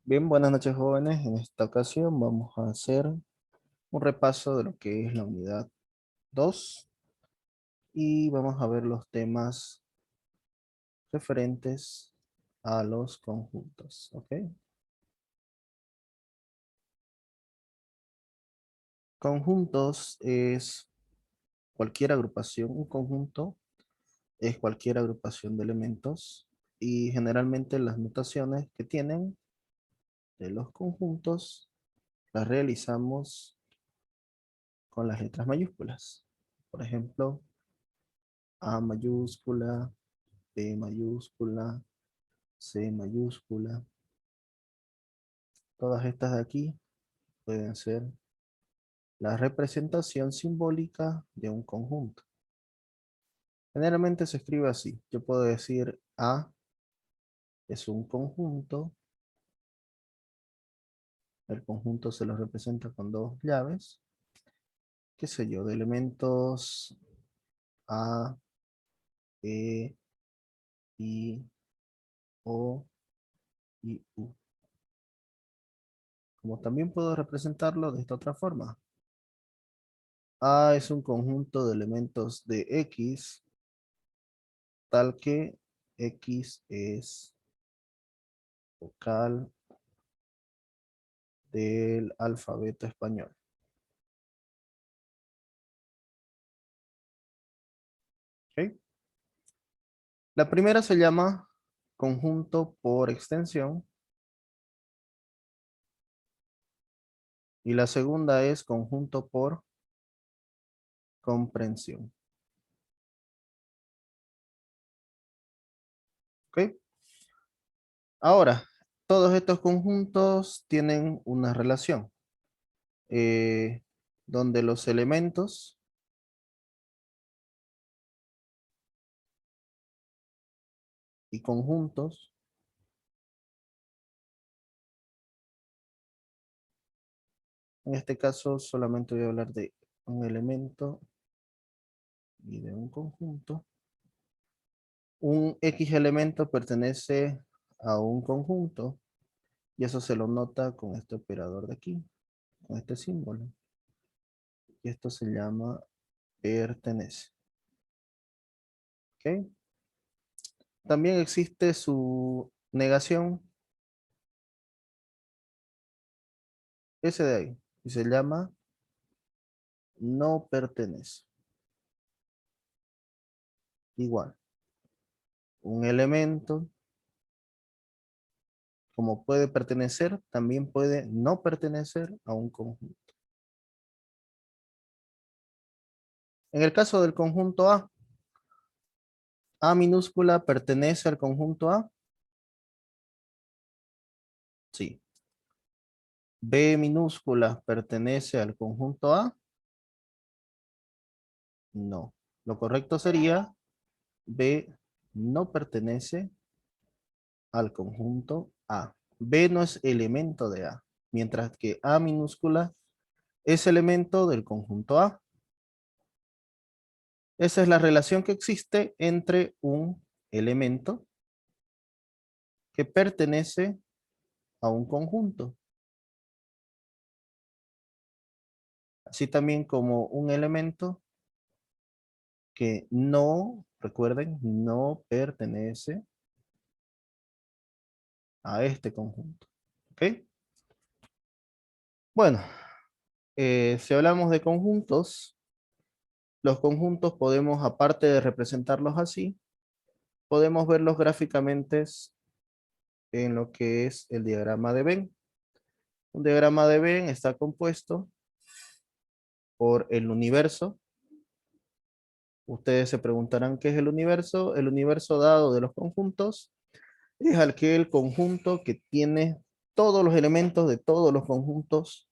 Bien, buenas noches jóvenes. En esta ocasión vamos a hacer un repaso de lo que es la unidad 2 y vamos a ver los temas referentes a los conjuntos. ¿Ok? Conjuntos es cualquier agrupación, un conjunto es cualquier agrupación de elementos y generalmente las notaciones que tienen de los conjuntos las realizamos con las letras mayúsculas. Por ejemplo, A mayúscula, B mayúscula, C mayúscula. Todas estas de aquí pueden ser la representación simbólica de un conjunto. Generalmente se escribe así. Yo puedo decir A es un conjunto. El conjunto se lo representa con dos llaves. Qué sé yo, de elementos A, E, I, O y U. Como también puedo representarlo de esta otra forma. A es un conjunto de elementos de X, tal que X es vocal del alfabeto español. ¿Ok? La primera se llama conjunto por extensión y la segunda es conjunto por comprensión. ¿Ok? Ahora, todos estos conjuntos tienen una relación eh, donde los elementos y conjuntos en este caso solamente voy a hablar de un elemento y de un conjunto. Un X elemento pertenece a un conjunto y eso se lo nota con este operador de aquí, con este símbolo. Y esto se llama pertenece. ¿Ok? También existe su negación, ese de ahí, y se llama no pertenece. Igual, un elemento, como puede pertenecer, también puede no pertenecer a un conjunto. En el caso del conjunto A minúscula pertenece al conjunto A. Sí. B minúscula pertenece al conjunto A. No. Lo correcto sería B no pertenece al conjunto A. B no es elemento de A, mientras que A minúscula es elemento del conjunto A. Esa es la relación que existe entre un elemento que pertenece a un conjunto, así también como un elemento que no, recuerden, no pertenece a este conjunto. ¿Ok? Bueno, si hablamos de conjuntos, los conjuntos podemos, aparte de representarlos así, podemos verlos gráficamente en lo que es el diagrama de Venn. Un diagrama de Venn está compuesto por el universo. Ustedes se preguntarán qué es el universo. El universo dado de los conjuntos es aquel conjunto que tiene todos los elementos de todos los conjuntos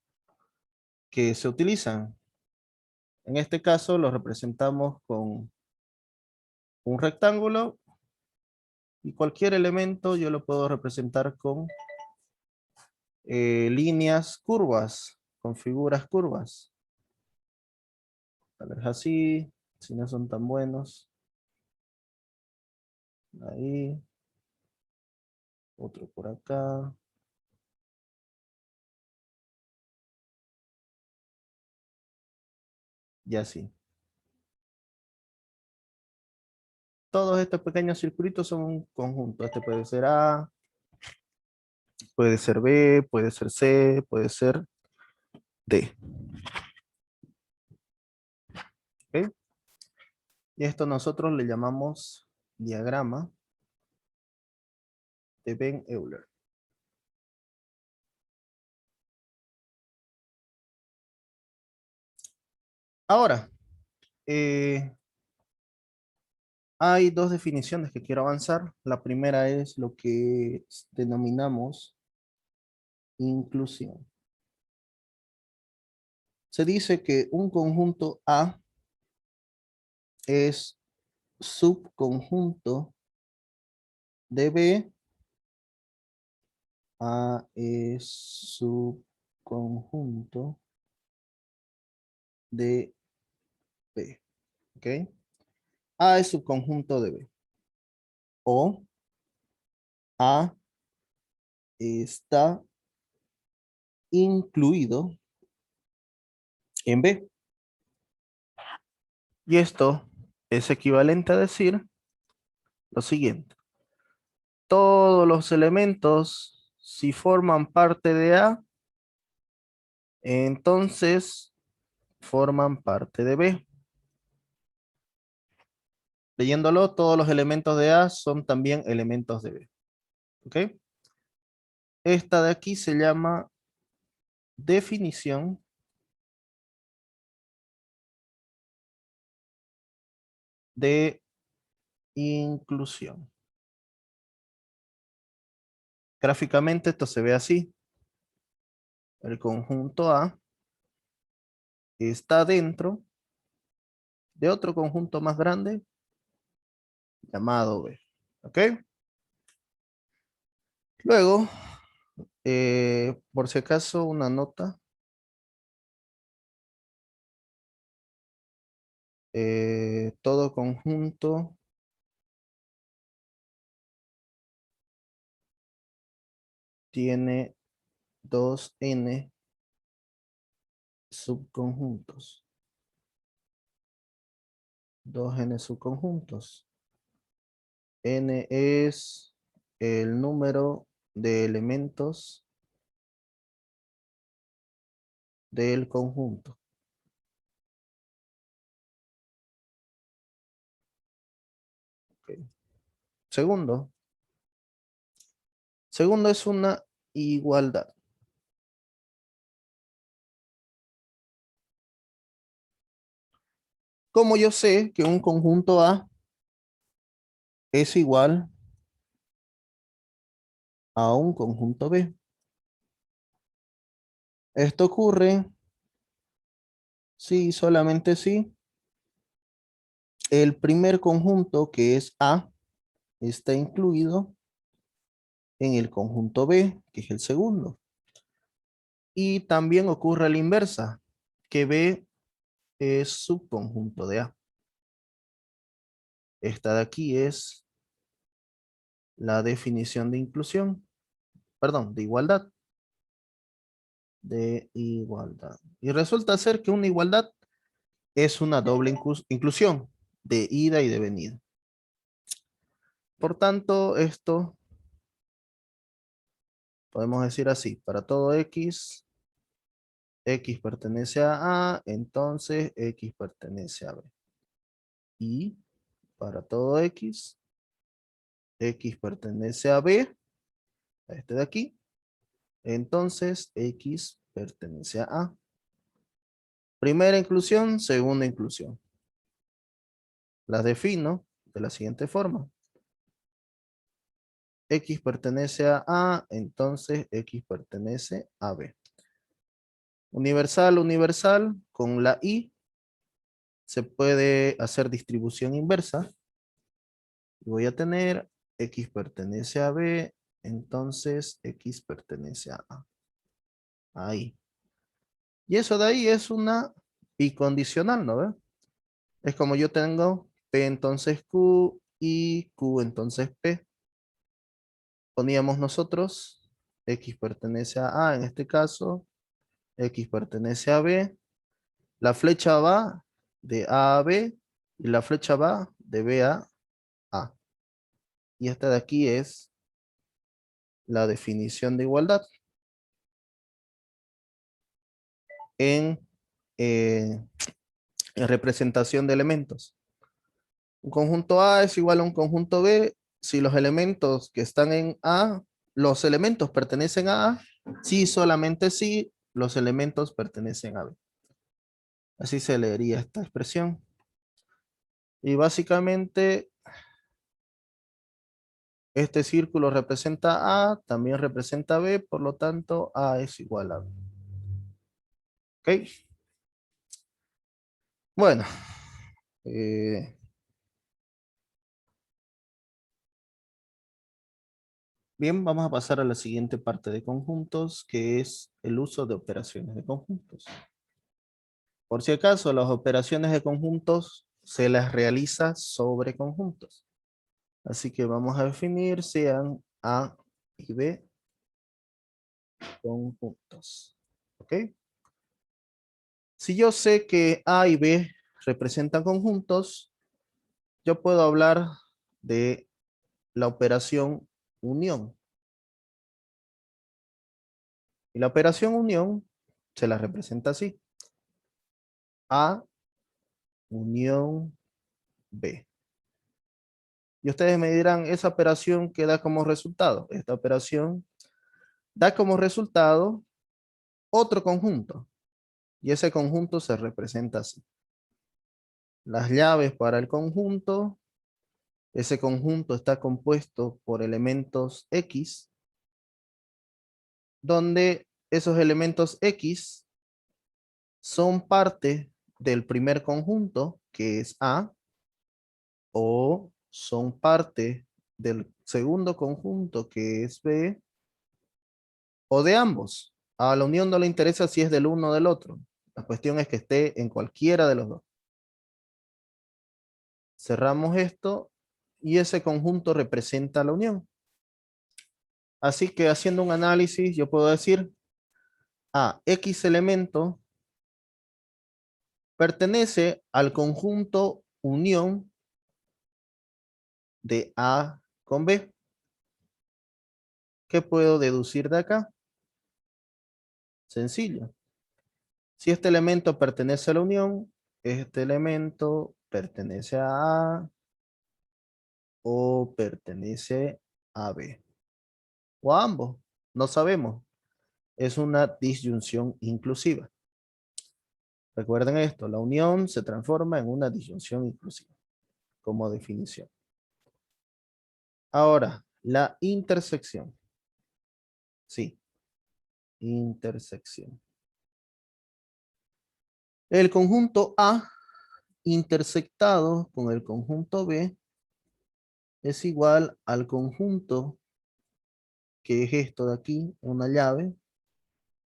que se utilizan. En este caso lo representamos con un rectángulo y cualquier elemento yo lo puedo representar con líneas curvas, con figuras curvas. Tal vez así, si no son tan buenos. Ahí, otro por acá. y así. Todos estos pequeños circulitos son un conjunto. Este puede ser A, puede ser B, puede ser C, puede ser D. ¿Ok? Y esto nosotros le llamamos diagrama de Venn-Euler. Ahora, eh, hay dos definiciones que quiero avanzar. La primera es lo que denominamos inclusión. Se dice que un conjunto A es subconjunto de B. A es subconjunto de B. ¿Ok? A es subconjunto de B. O A está incluido en B. Y esto es equivalente a decir lo siguiente. Todos los elementos, si forman parte de A, entonces forman parte de B. Leyéndolo, todos los elementos de A son también elementos de B. ¿Ok? Esta de aquí se llama definición de inclusión. Gráficamente esto se ve así. El conjunto A está dentro de otro conjunto más grande llamado B. ¿Ok? Luego, por si acaso, una nota. Todo conjunto tiene 2n subconjuntos. 2n subconjuntos. N es el número de elementos del conjunto. Ok. Segundo. Segundo es una igualdad. Como yo sé que un conjunto A es igual a un conjunto B. Esto ocurre si solamente si el primer conjunto, que es A, está incluido en el conjunto B, que es el segundo. Y también ocurre la inversa, que B es subconjunto de A. Esta de aquí es la definición de inclusión, perdón, de igualdad. De igualdad. Y resulta ser que una igualdad es una doble inclusión de ida y de venida. Por tanto, esto podemos decir así, para todo X, X pertenece a A, entonces X pertenece a B. Y para todo X, X pertenece a B, a este de aquí, entonces X pertenece a A. Primera inclusión, segunda inclusión. Las defino de la siguiente forma. X pertenece a A, entonces X pertenece a B. Universal, universal, con la I se puede hacer distribución inversa. Voy a tener X pertenece a B, entonces X pertenece a A. Ahí. Y eso de ahí es una bicondicional, ¿no ve? Es como yo tengo P entonces Q y Q entonces P. Poníamos nosotros X pertenece a A en este caso, X pertenece a B. La flecha va de A a B y la flecha va de B a A. Y esta de aquí es la definición de igualdad en, eh, en representación de elementos. Un conjunto A es igual a un conjunto B si los elementos que están en A, los elementos pertenecen a A, si solamente si los elementos pertenecen a B. Así se leería esta expresión. Y básicamente este círculo representa A, también representa B, por lo tanto A es igual a B. ¿Ok? Bueno. eh, Bien, vamos a pasar a la siguiente parte de conjuntos, que es el uso de operaciones de conjuntos. Por si acaso, las operaciones de conjuntos se las realiza sobre conjuntos. Así que vamos a definir sean A y B conjuntos. ¿Ok? Si yo sé que A y B representan conjuntos, yo puedo hablar de la operación unión. Y la operación unión se la representa así. A unión B. Y ustedes me dirán, esa operación que da como resultado. Esta operación da como resultado otro conjunto. Y ese conjunto se representa así. Las llaves para el conjunto. Ese conjunto está compuesto por elementos X, donde esos elementos X son parte del primer conjunto, que es A, o son parte del segundo conjunto, que es B, o de ambos. A la unión no le interesa si es del uno o del otro. La cuestión es que esté en cualquiera de los dos. Cerramos esto y ese conjunto representa la unión. Así que haciendo un análisis, yo puedo decir, X elemento pertenece al conjunto unión de A con B. ¿Qué puedo deducir de acá? Sencillo. Si este elemento pertenece a la unión, este elemento pertenece a A o pertenece a B. O a ambos. No sabemos. Es una disyunción inclusiva. Recuerden esto, la unión se transforma en una disyunción inclusiva como definición. Ahora, la intersección. Sí, intersección. El conjunto A intersectado con el conjunto B es igual al conjunto, que es esto de aquí, una llave,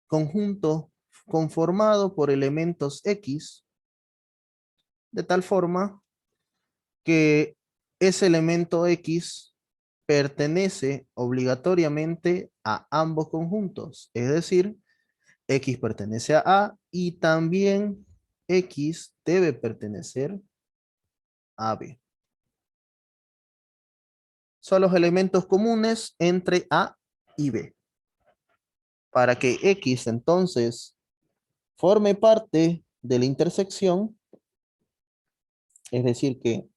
conjunto conformado por elementos X, de tal forma que ese elemento X pertenece obligatoriamente a ambos conjuntos, es decir, X pertenece a A y también X debe pertenecer a B. Son los elementos comunes entre A y B. Para que X entonces forme parte de la intersección, es decir que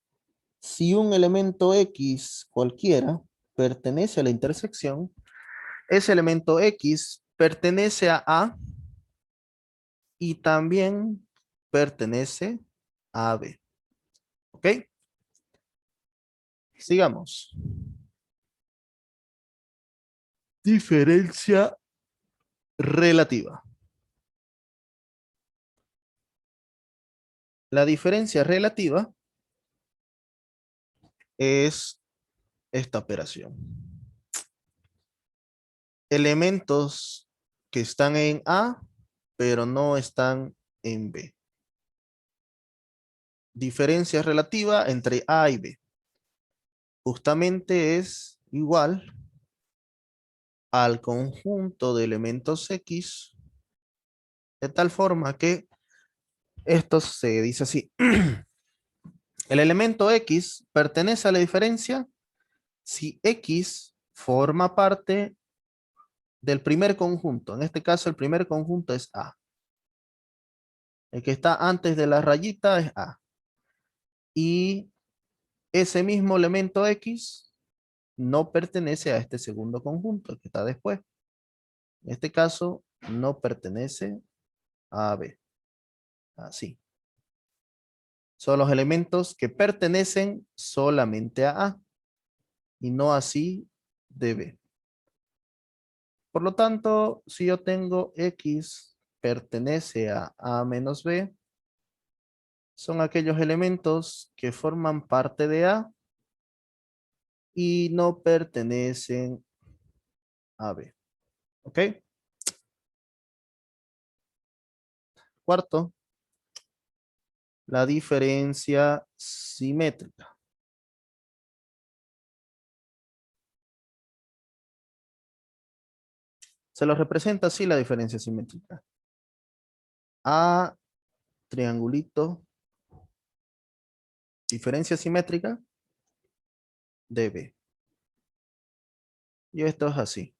si un elemento X cualquiera pertenece a la intersección, ese elemento X pertenece a A y también pertenece a B. ¿Ok? Sigamos. Diferencia relativa. La diferencia relativa es esta operación. Elementos que están en A, pero no están en B. Diferencia relativa entre A y B. Justamente es igual al conjunto de elementos X, de tal forma que Esto se dice así. El elemento X pertenece a la diferencia si X forma parte del primer conjunto. En este caso, el primer conjunto es A. El que está antes de la rayita es A. Y ese mismo elemento X no pertenece a este segundo conjunto, el que está después. En este caso, no pertenece a B. Así. Son los elementos que pertenecen solamente a A y no así de B. Por lo tanto, si yo tengo X pertenece a A menos B, son aquellos elementos que forman parte de A y no pertenecen a B. ¿Ok? Cuarto, la diferencia simétrica. Se lo representa así la diferencia simétrica. A, triangulito, diferencia simétrica de B. Y esto es así.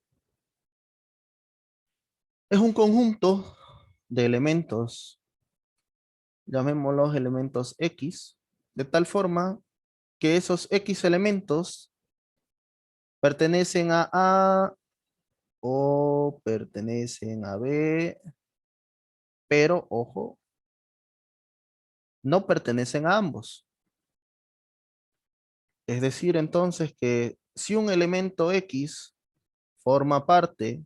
Es un conjunto de elementos, llamémoslos elementos X, de tal forma que esos X elementos pertenecen a A o pertenecen a B, pero ojo, no pertenecen a ambos. Es decir, entonces que si un elemento X forma parte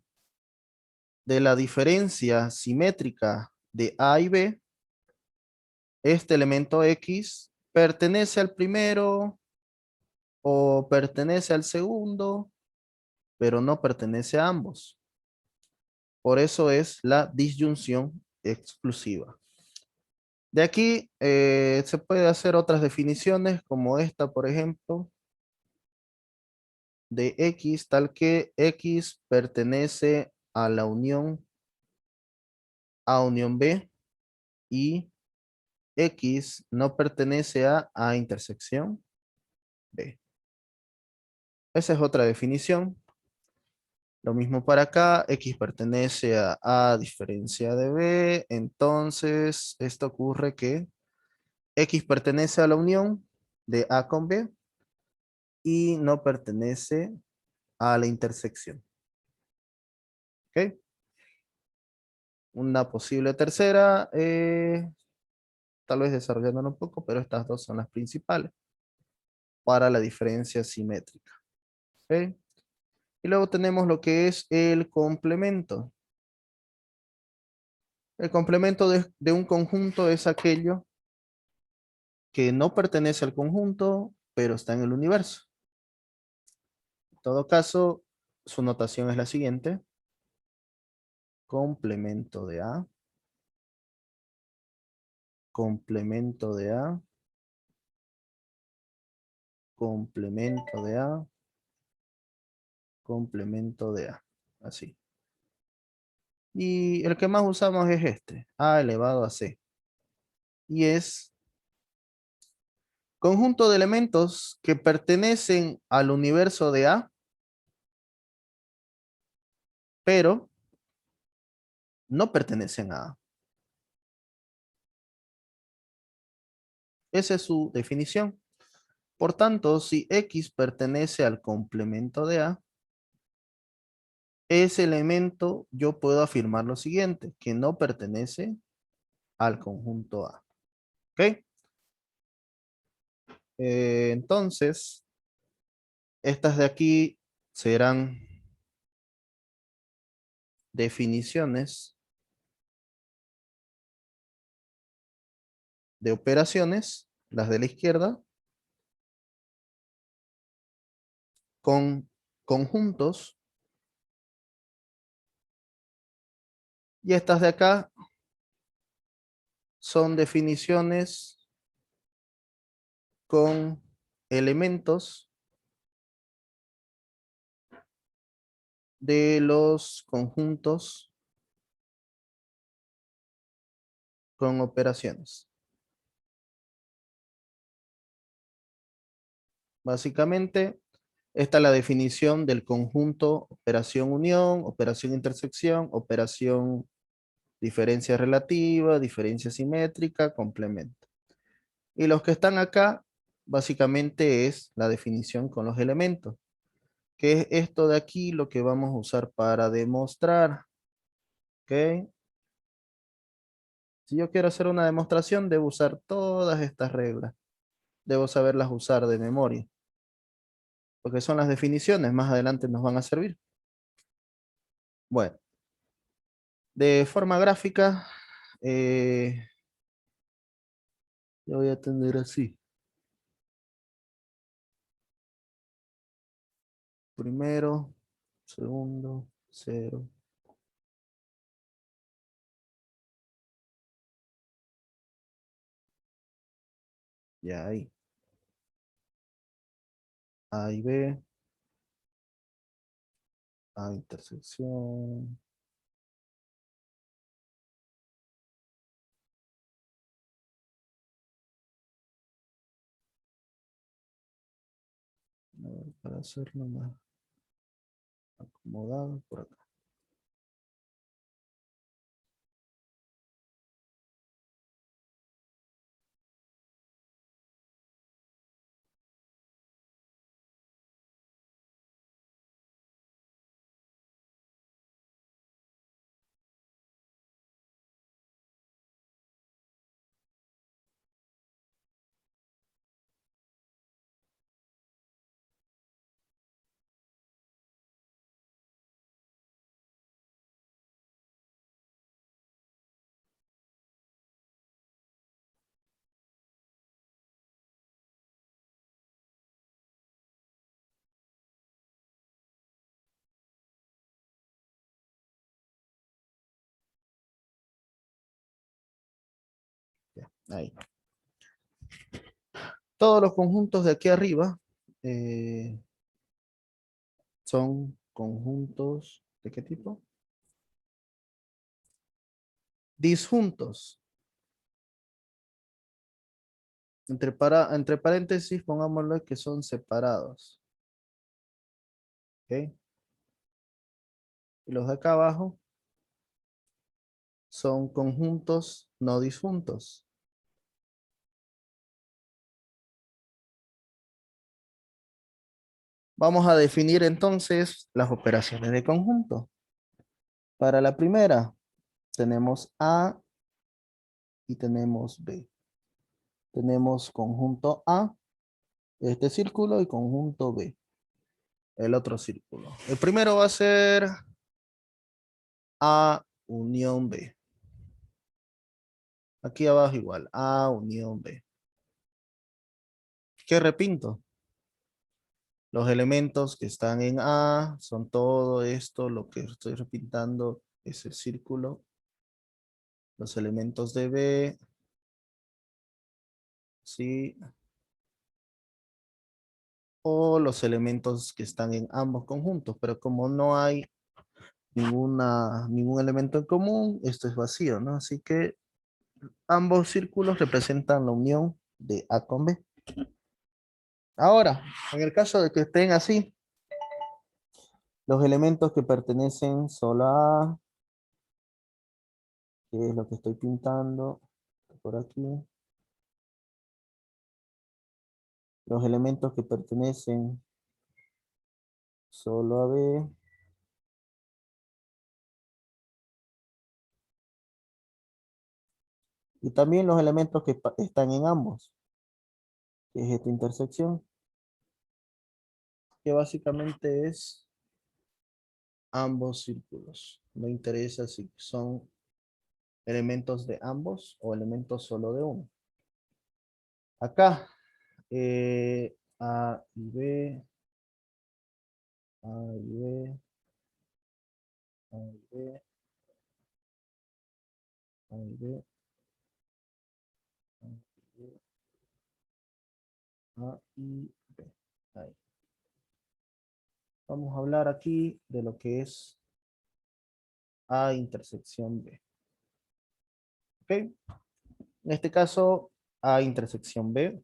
de la diferencia simétrica de A y B, este elemento X pertenece al primero o pertenece al segundo, pero no pertenece a ambos. Por eso es la disyunción exclusiva. De aquí se puede hacer otras definiciones como esta, por ejemplo, de X, tal que X pertenece a la unión A unión B y X no pertenece a A intersección B. Esa es otra definición. Lo mismo para acá, X pertenece a A diferencia de B, entonces esto ocurre que X pertenece a la unión de A con B y no pertenece a la intersección. ¿Ok? Una posible tercera, tal vez desarrollándola un poco, pero estas dos son las principales para la diferencia simétrica. ¿Ok? Y luego tenemos lo que es el complemento. El complemento de un conjunto es aquello que no pertenece al conjunto, pero está en el universo. En todo caso, su notación es la siguiente. Complemento de A, complemento de A, complemento de A, complemento de A. Así. Y el que más usamos es este, A elevado a C. Y es conjunto de elementos que pertenecen al universo de A, pero no pertenecen a A. Esa es su definición. Por tanto, si X pertenece al complemento de A, ese elemento yo puedo afirmar lo siguiente, que no pertenece al conjunto A. ¿Ok? Entonces, estas de aquí serán definiciones de operaciones, las de la izquierda, con conjuntos, y estas de acá son definiciones con elementos de los conjuntos con operaciones. Básicamente, esta es la definición del conjunto operación unión, operación intersección, operación diferencia relativa, diferencia simétrica, complemento. Y los que están acá, básicamente es la definición con los elementos, que es esto de aquí lo que vamos a usar para demostrar. ¿Ok? Si yo quiero hacer una demostración, debo usar todas estas reglas. Debo saberlas usar de memoria, porque son las definiciones, más adelante nos van a servir. Bueno, de forma gráfica, yo voy a tener así. Primero, segundo, cero. Ya ahí. A y B. A intersección. A ver, para hacerlo más acomodado por acá. Ya, ahí. Todos los conjuntos de aquí arriba son conjuntos ¿de qué tipo? Disjuntos. Entre paréntesis, pongámoslo que son separados. ¿Ok? Y los de acá abajo son conjuntos no disjuntos. Vamos a definir entonces las operaciones de conjunto. Para la primera, tenemos A y tenemos B. Tenemos conjunto A, este círculo, y conjunto B, el otro círculo. El primero va a ser A unión B. Aquí abajo igual, A unión B. ¿Qué repinto? Los elementos que están en A son todo esto, lo que estoy repintando es el círculo. Los elementos de B, ¿sí? O los elementos que están en ambos conjuntos, pero como no hay ningún elemento en común, esto es vacío, ¿no? Así que ambos círculos representan la unión de A con B. Ahora, en el caso de que estén así, los elementos que pertenecen solo a A, que es lo que estoy pintando por aquí, los elementos que pertenecen solo a B, y también los elementos que están en ambos, que es esta intersección, que básicamente es ambos círculos. No interesa si son elementos de ambos o elementos solo de uno. Acá, A y B, A y B, A y B, A y B, A y B, A y B. Ahí. Vamos a hablar aquí de lo que es A intersección B. ¿Ok? En este caso, A intersección B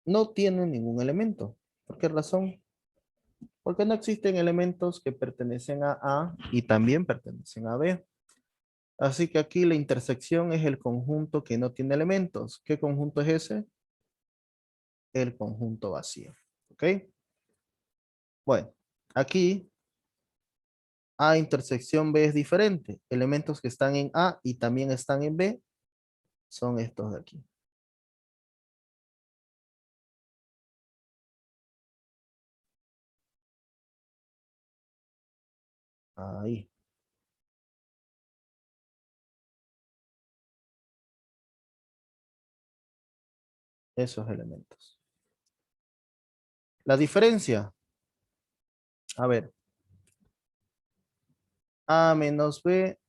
no tiene ningún elemento. ¿Por qué razón? Porque no existen elementos que pertenecen a A y también pertenecen a B. Así que aquí la intersección es el conjunto que no tiene elementos. ¿Qué conjunto es ese? El conjunto vacío. ¿Ok? Bueno, aquí A intersección B es diferente. Elementos que están en A y también están en B son estos de aquí. Ahí, esos elementos. La diferencia, a ver, A menos B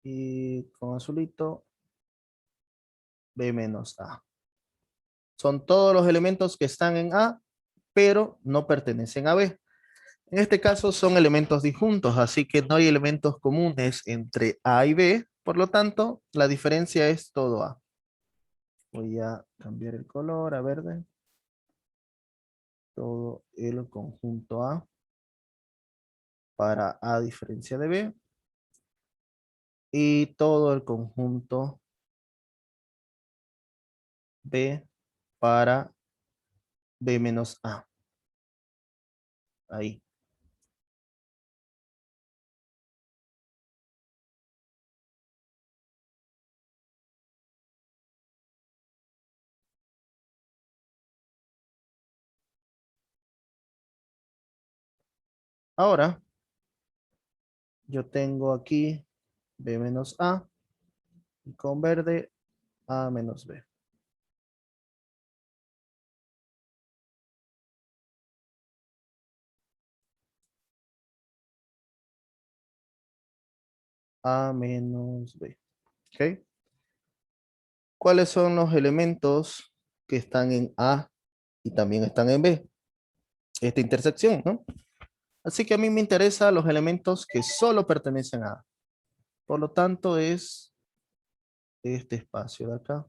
y con azulito B menos A. Son todos los elementos que están en A, pero no pertenecen a B. En este caso son elementos disjuntos, así que no hay elementos comunes entre A y B. Por lo tanto, la diferencia es todo A. Voy a cambiar el color a verde. Todo el conjunto A para A diferencia de B. Y todo el conjunto B para B menos A. Ahí. Ahora, yo tengo aquí B menos A y con verde A menos B. A menos B. ¿Ok? ¿Cuáles son los elementos que están en A y también están en B? Esta intersección, ¿no? Así que a mí me interesan los elementos que solo pertenecen a A. Por lo tanto, es este espacio de acá.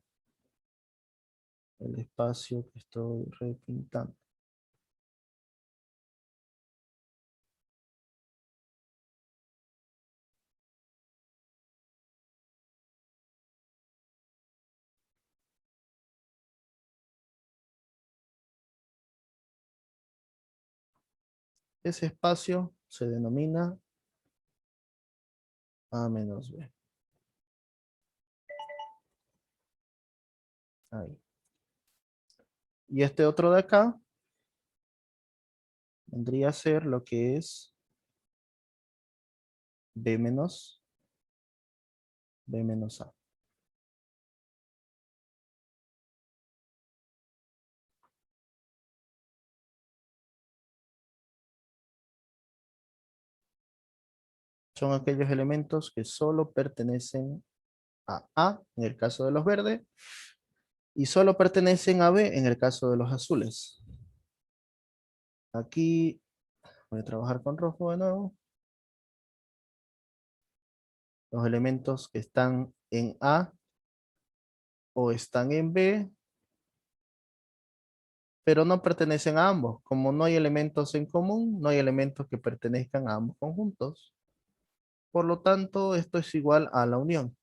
El espacio que estoy repintando. Ese espacio se denomina A menos B. Ahí. Y este otro de acá vendría a ser lo que es B menos A. Son aquellos elementos que solo pertenecen a en el caso de los verdes, y solo pertenecen a B en el caso de los azules. Aquí voy a trabajar con rojo de nuevo. Los elementos que están en A o están en B, pero no pertenecen a ambos. Como no hay elementos en común, no hay elementos que pertenezcan a ambos conjuntos. Por lo tanto, esto es igual a la unión.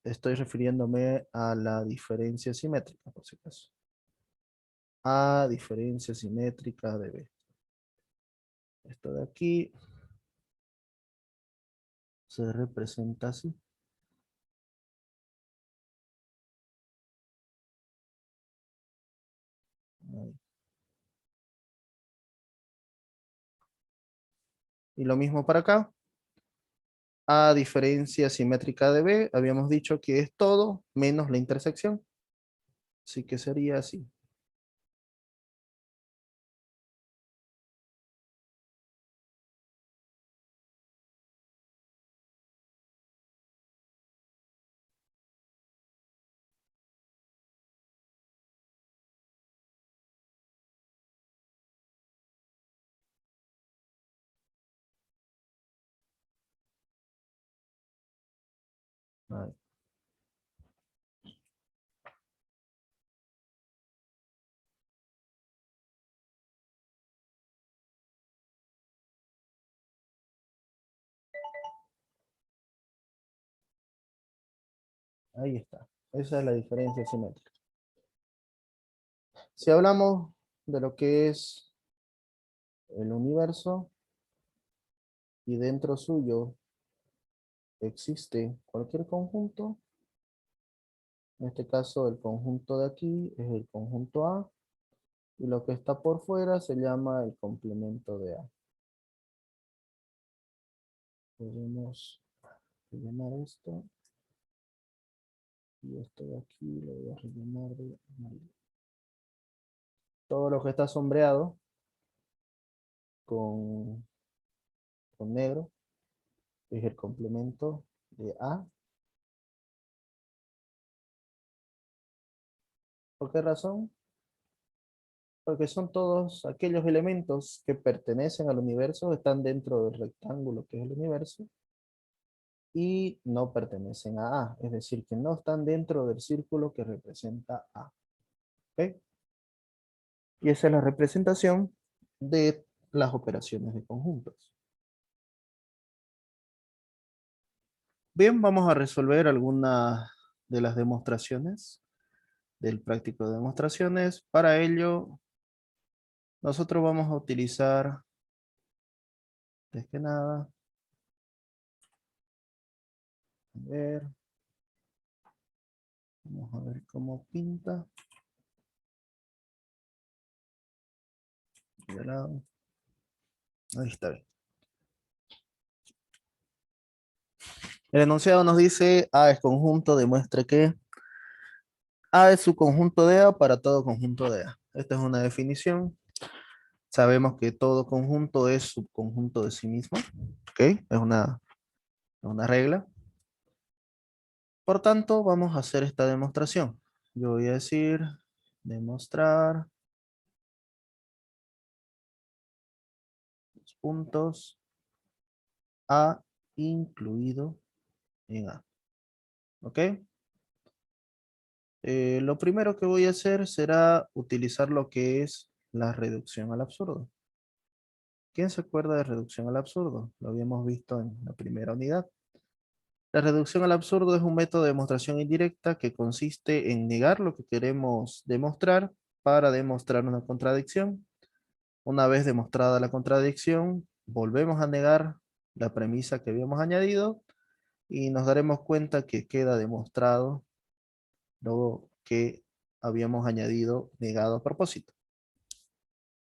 Estoy refiriéndome a la diferencia simétrica, por si acaso. A diferencia simétrica de B. Esto de aquí se representa así. Ahí. Y lo mismo para acá. A diferencia simétrica de B, habíamos dicho que es todo menos la intersección. Así que sería así. Ahí está. Esa es la diferencia simétrica. Si hablamos de lo que es el universo y dentro suyo existe cualquier conjunto, en este caso el conjunto de aquí es el conjunto A y lo que está por fuera se llama el complemento de A. Podemos rellenar esto y esto de aquí lo voy a rellenar de amarillo. Todo lo que está sombreado con, con negro es el complemento de A. ¿Por qué razón? Porque son todos aquellos elementos que pertenecen al universo, están dentro del rectángulo que es el universo, y no pertenecen a A, es decir, que no están dentro del círculo que representa A. ¿Ok? Y esa es la representación de las operaciones de conjuntos. Bien, vamos a resolver algunas de las demostraciones del práctico de demostraciones. Para ello, nosotros vamos a utilizar, antes que nada, a ver, vamos a ver cómo pinta. De lado. Ahí está bien. El enunciado nos dice A es conjunto, demuestre que A es su conjunto de A para todo conjunto de A. Esta es una definición. Sabemos que todo conjunto es subconjunto de sí mismo. ¿Ok? Es una regla. Por tanto, vamos a hacer esta demostración. Yo voy a decir demostrar los puntos A incluido en A. ¿Ok? Lo primero que voy a hacer será utilizar lo que es la reducción al absurdo. ¿Quién se acuerda de reducción al absurdo? Lo habíamos visto en la primera unidad. La reducción al absurdo es un método de demostración indirecta que consiste en negar lo que queremos demostrar para demostrar una contradicción. Una vez demostrada la contradicción, volvemos a negar la premisa que habíamos añadido y nos daremos cuenta que queda demostrado lo que habíamos añadido negado a propósito.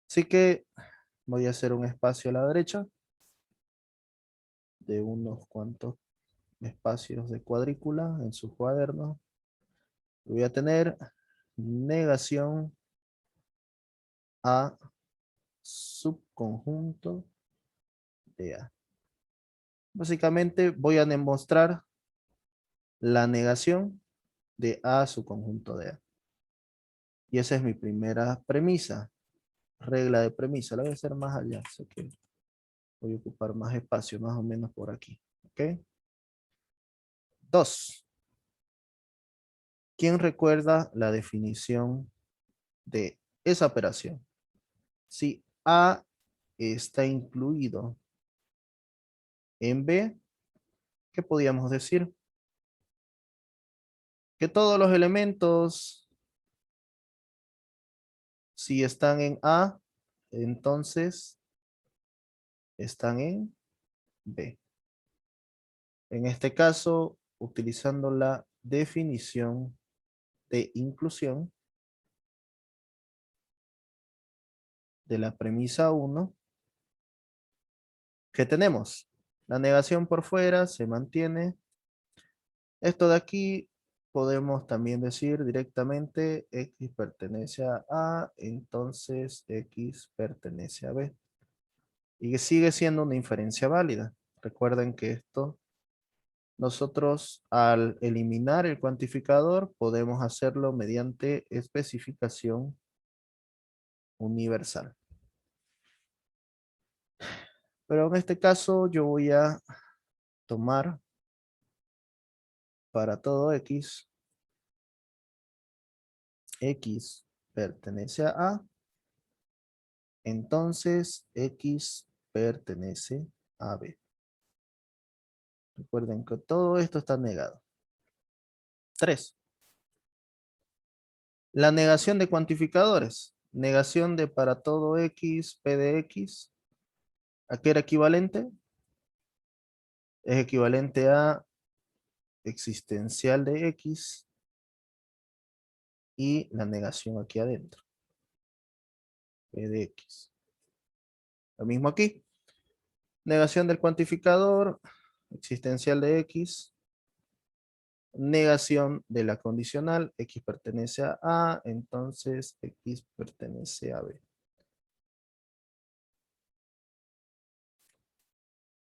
Así que voy a hacer un espacio a la derecha de unos cuantos espacios de cuadrícula en su cuaderno. Voy a tener negación a subconjunto de A. Básicamente voy a demostrar la negación de A subconjunto de A. Y esa es mi primera premisa, regla de premisa. La voy a hacer más allá, así que voy a ocupar más espacio, más o menos por aquí. ¿Ok? 2. ¿Quién recuerda la definición de esa operación? Si A está incluido en B, ¿qué podíamos decir? Que todos los elementos, si están en A, entonces están en B. En este caso, utilizando la definición de inclusión de la premisa 1, ¿qué tenemos? La negación por fuera se mantiene. Esto de aquí podemos también decir directamente X pertenece a A, entonces X pertenece a B. Y que sigue siendo una inferencia válida. Recuerden que esto, nosotros al eliminar el cuantificador podemos hacerlo mediante especificación universal. Pero en este caso yo voy a tomar para todo X, X pertenece a A, entonces X pertenece a B. Recuerden que todo esto está negado. 3. La negación de cuantificadores. Negación de para todo X, P de X. ¿A qué era equivalente? Es equivalente a existencial de X y la negación aquí adentro. P de X. Lo mismo aquí. Negación del cuantificador, existencial de X. Negación de la condicional, X pertenece a A, entonces X pertenece a B.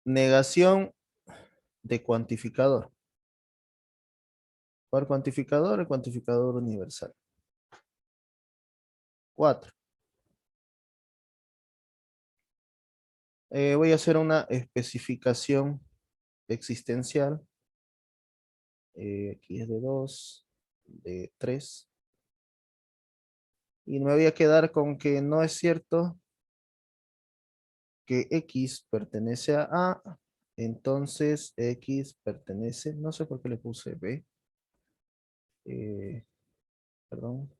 Negación de cuantificador. ¿Cuál cuantificador? El cuantificador universal. 4. Voy a hacer una especificación existencial. Aquí es de 2, de 3. Y me voy a quedar con que no es cierto que X pertenece a A, entonces X pertenece, no sé por qué le puse B, perdón,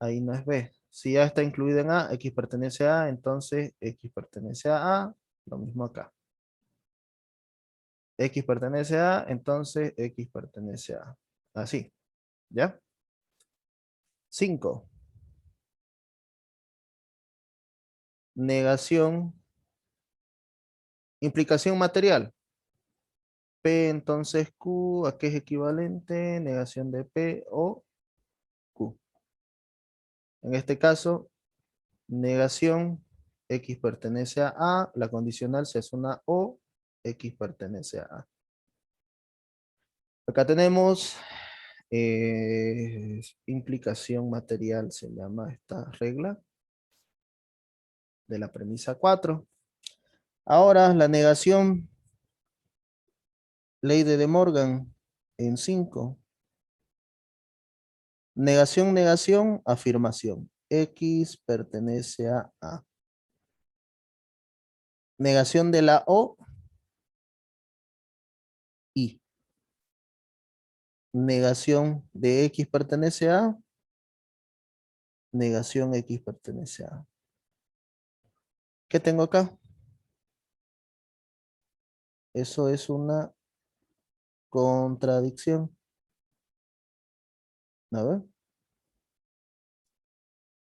ahí no es B. Si ya está incluido en A, X pertenece a A, entonces X pertenece a A, lo mismo acá. X pertenece a A, entonces X pertenece a A. Así, ¿ya? 5. Negación, implicación material. P entonces Q, ¿a qué es equivalente? Negación de P o Q. En este caso, negación, X pertenece a A, la condicional se hace una O, X pertenece a A. Acá tenemos implicación material, se llama esta regla de la premisa 4. Ahora, la negación, ley de Morgan en 5. Negación, negación, afirmación. X pertenece a A. Negación de la O, Y. Negación de X pertenece a, negación X pertenece a. ¿Qué tengo acá? Eso es una contradicción. A ver.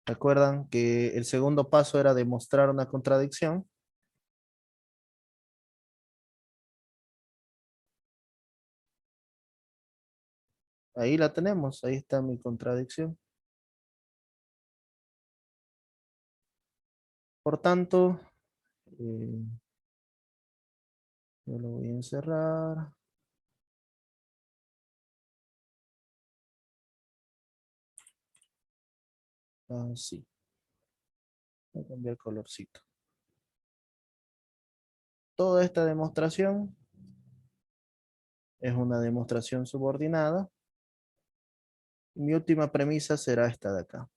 ¿Recuerdan que el segundo paso era demostrar una contradicción? Ahí la tenemos, ahí está mi contradicción. Por tanto, eh, yo lo voy a encerrar. Así. Voy a cambiar el colorcito. Toda esta demostración es una demostración subordinada. Mi última premisa será esta de acá.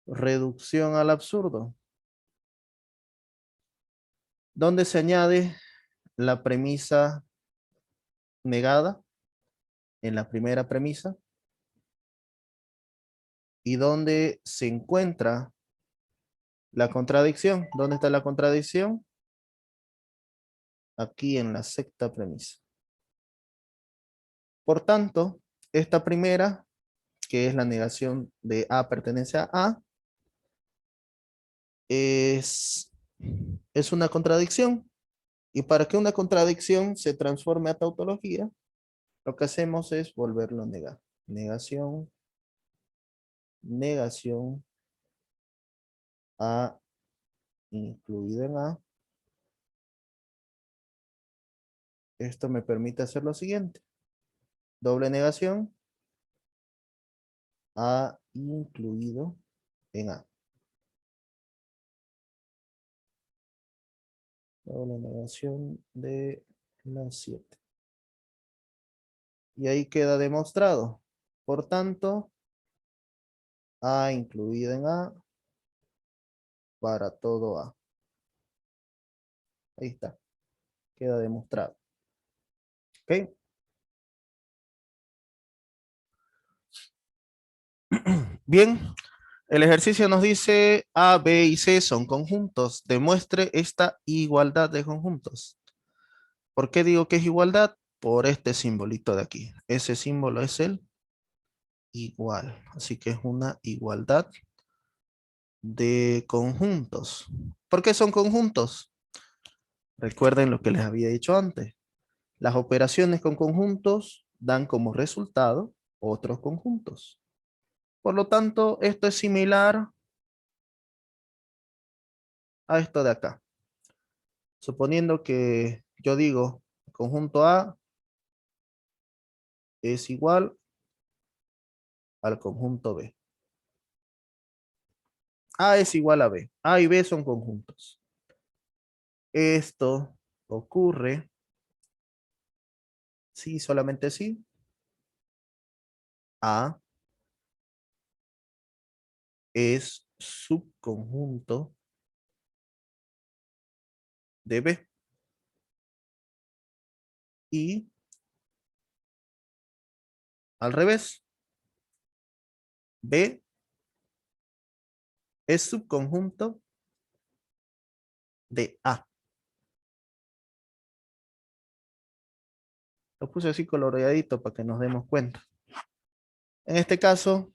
Reducción al absurdo. Donde se añade la premisa negada en la primera premisa y donde se encuentra la contradicción. ¿Dónde está la contradicción? Aquí en la sexta premisa. Por tanto, esta primera, que es la negación de A pertenece a A, es una contradicción. Y para que una contradicción se transforme a tautología, lo que hacemos es volverlo a negar. Negación, negación, A incluido en A. Esto me permite hacer lo siguiente. Doble negación, A incluido en A. Doble negación de la 7. Y ahí queda demostrado. Por tanto, A incluido en A para todo A. Ahí está. Queda demostrado. ¿Ok? Bien, el ejercicio nos dice A, B y C son conjuntos. Demuestre esta igualdad de conjuntos. ¿Por qué digo que es igualdad? Por este simbolito de aquí. Ese símbolo es el igual. Así que es una igualdad de conjuntos. ¿Por qué son conjuntos? Recuerden lo que les había dicho antes. Las operaciones con conjuntos dan como resultado otros conjuntos. Por lo tanto, esto es similar a esto de acá. Suponiendo que yo digo conjunto A es igual al conjunto B. A es igual a B. A y B son conjuntos. Esto ocurre si solamente si A es subconjunto de B y al revés, B es subconjunto de A. Lo puse así coloreadito para que nos demos cuenta. En este caso,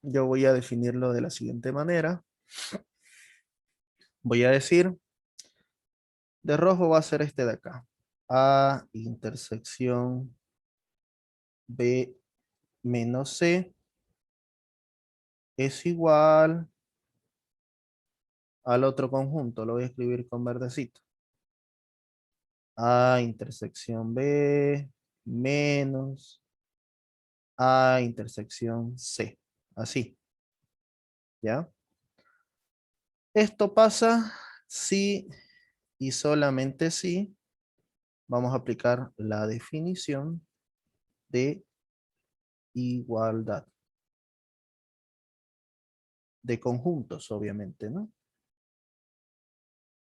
yo voy a definirlo de la siguiente manera. Voy a decir, de rojo va a ser este de acá. A intersección B menos C es igual al otro conjunto. Lo voy a escribir con verdecito. A intersección B menos A intersección C. Así, ¿ya? Esto pasa si y solamente si vamos a aplicar la definición de igualdad. De conjuntos, obviamente, ¿no?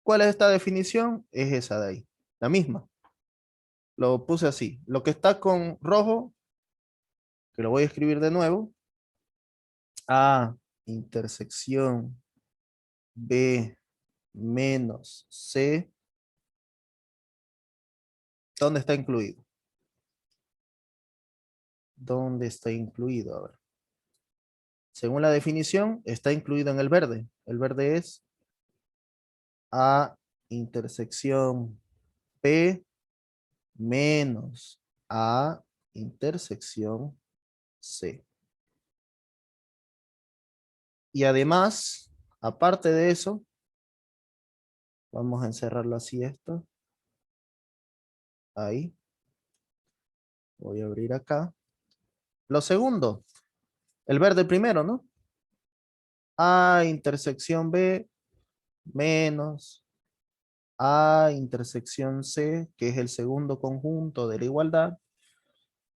¿Cuál es esta definición? Es esa de ahí, la misma. Lo puse así. Lo que está con rojo, que lo voy a escribir de nuevo. A intersección B menos C. ¿Dónde está incluido? ¿Dónde está incluido? A ver. Según la definición, está incluido en el verde. El verde es A intersección B menos A intersección C. Y además, aparte de eso, vamos a encerrarlo así esto. Ahí. Voy a abrir acá. Lo segundo, el verde primero, ¿no? A intersección B menos A intersección C, que es el segundo conjunto de la igualdad,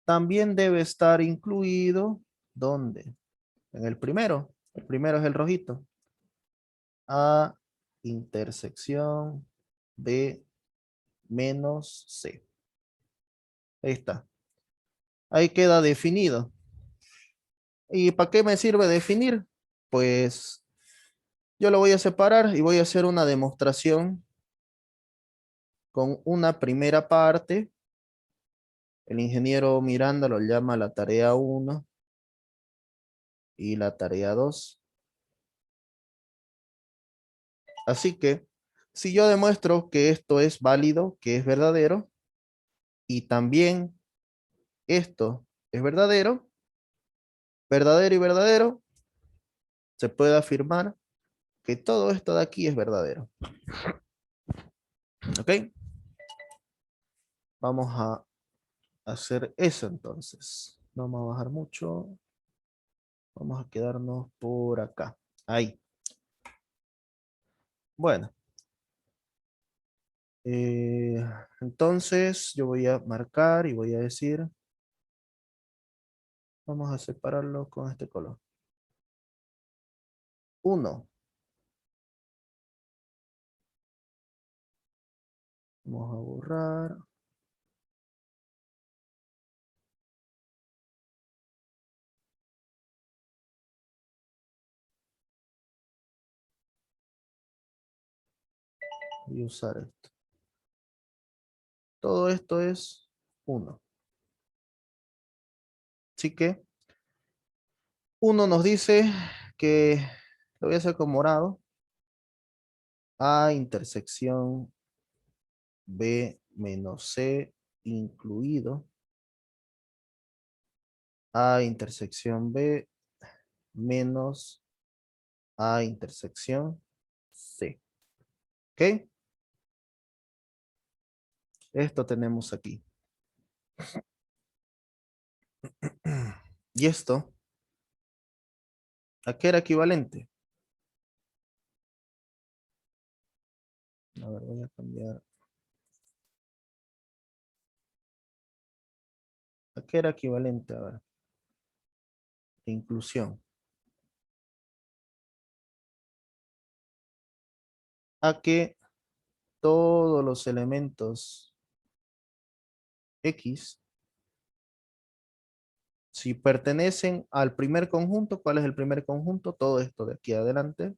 también debe estar incluido, ¿dónde? En el primero. El primero es el rojito. A intersección B menos C. Ahí está. Ahí queda definido. ¿Y para qué me sirve definir? Pues yo lo voy a separar y voy a hacer una demostración con una primera parte. El ingeniero Miranda lo llama la tarea 1 y la tarea 2. Así que si yo demuestro que esto es válido, que es verdadero, y también esto es verdadero, verdadero y verdadero, se puede afirmar que todo esto de aquí es verdadero. ¿Ok? Vamos a hacer eso entonces. Vamos a bajar mucho. Vamos a quedarnos por acá. Ahí. Bueno. eh, entonces yo voy a marcar y voy a decir, vamos a separarlo con este color. 1. Vamos a borrar. Voy a usar esto. Todo esto es 1. Así que 1 nos dice que lo voy a hacer con morado. A intersección B menos C incluido. A intersección B menos A intersección C. ¿Ok? Esto tenemos aquí. Y esto, ¿a qué era equivalente? A ver, voy a cambiar. ¿A qué era equivalente? A ver. Inclusión. A que todos los elementos X, si pertenecen al primer conjunto, ¿cuál es el primer conjunto? Todo esto de aquí adelante.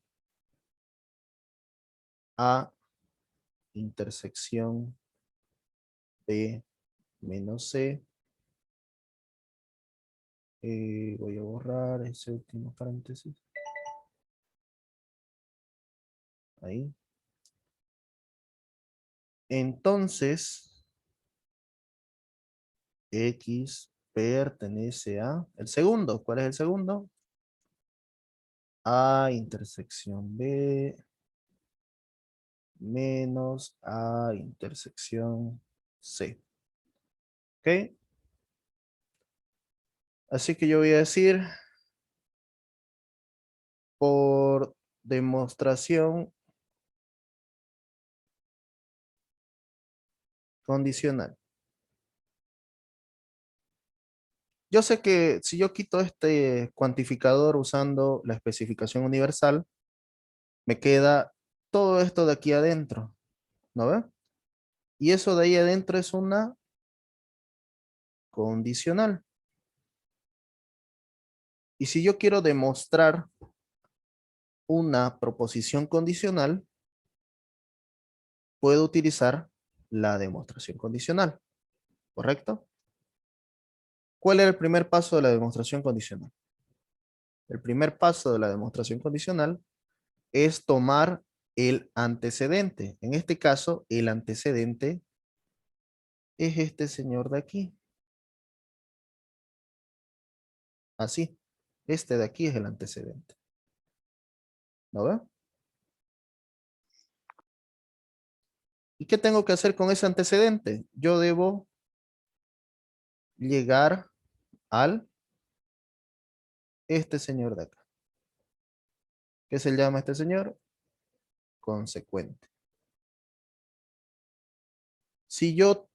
A intersección B menos C. Voy a borrar ese último paréntesis. Ahí. Entonces, X pertenece a... El segundo, ¿cuál es el segundo? A intersección B menos A intersección C. ¿Ok? Así que yo voy a decir, por demostración condicional. Yo sé que si yo quito este cuantificador usando la especificación universal, me queda todo esto de aquí adentro, ¿no ve? Y eso de ahí adentro es una condicional. Y si yo quiero demostrar una proposición condicional, puedo utilizar la demostración condicional, ¿correcto? ¿Cuál era el primer paso de la demostración condicional? El primer paso de la demostración condicional es tomar el antecedente. En este caso, el antecedente es este señor de aquí. Así. Este de aquí es el antecedente. ¿No ve? ¿Y qué tengo que hacer con ese antecedente? Yo debo llegar al este señor de acá. ¿Qué se llama este señor? Consecuente. Si yo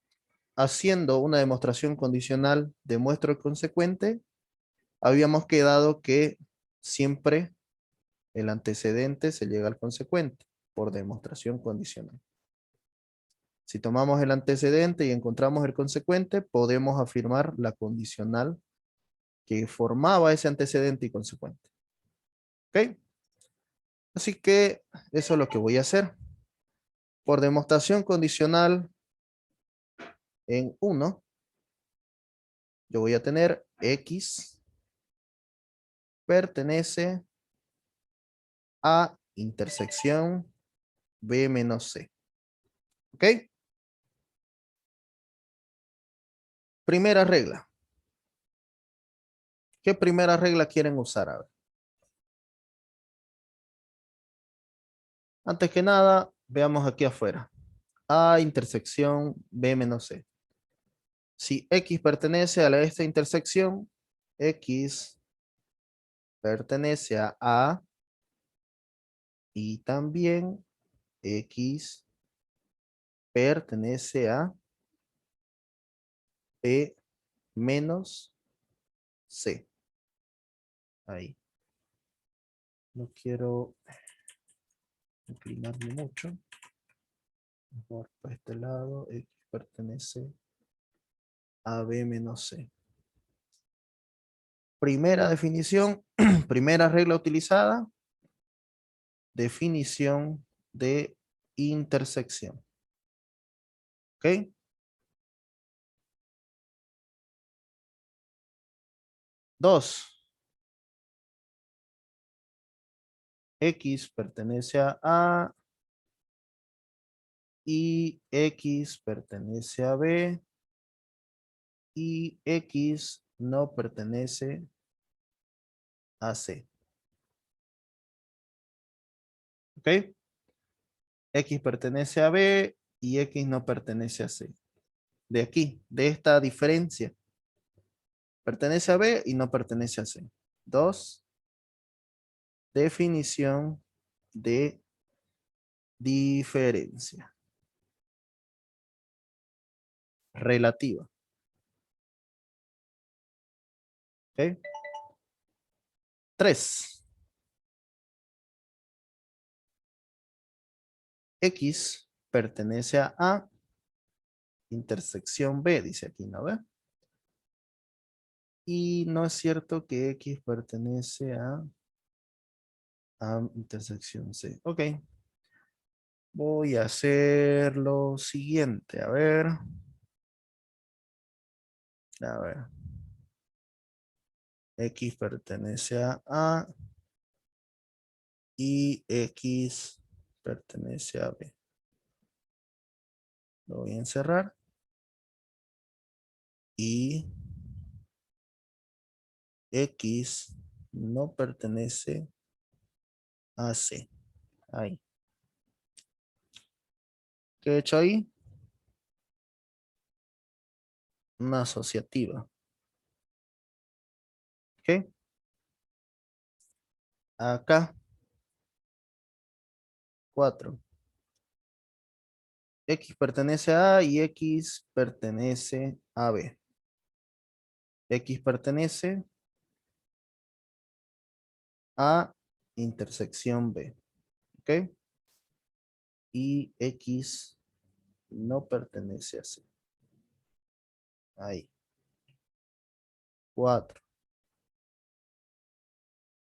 haciendo una demostración condicional demuestro el consecuente, habíamos quedado que siempre el antecedente se llega al consecuente por demostración condicional. Si tomamos el antecedente y encontramos el consecuente, podemos afirmar la condicional que formaba ese antecedente y consecuente. ¿Ok? Así que eso es lo que voy a hacer. Por demostración condicional en 1, yo voy a tener X pertenece a intersección B menos C. ¿Ok? Primera regla. ¿Qué primera regla quieren usar? A ver. Antes que nada, veamos aquí afuera. A intersección B menos C. Si X pertenece a esta intersección, X pertenece a A y también X pertenece a B menos C. Ahí. No quiero inclinarme mucho. Mejor por este lado, X pertenece a B menos C. Primera definición, primera regla utilizada, definición de intersección. ¿Ok? 2. X pertenece a A y X pertenece a B y X no pertenece a C. ¿Ok? X pertenece a B y X no pertenece a C. De aquí, de esta diferencia. Pertenece a B y no pertenece a C. 2. Definición de diferencia relativa. ¿Ok? 3. X pertenece a A, intersección B, dice aquí, ¿no ve? Y no es cierto que X pertenece a intersección C. Ok. Voy a hacer lo siguiente. A ver. A ver. X pertenece a A y X pertenece a B. Lo voy a encerrar. Y X no pertenece a C. Ahí. ¿Qué he hecho ahí? Una asociativa. ¿Ok? Acá. 4. X pertenece a A y X pertenece a B. X pertenece a intersección B. ¿Ok? Y X no pertenece a C. Ahí. 4.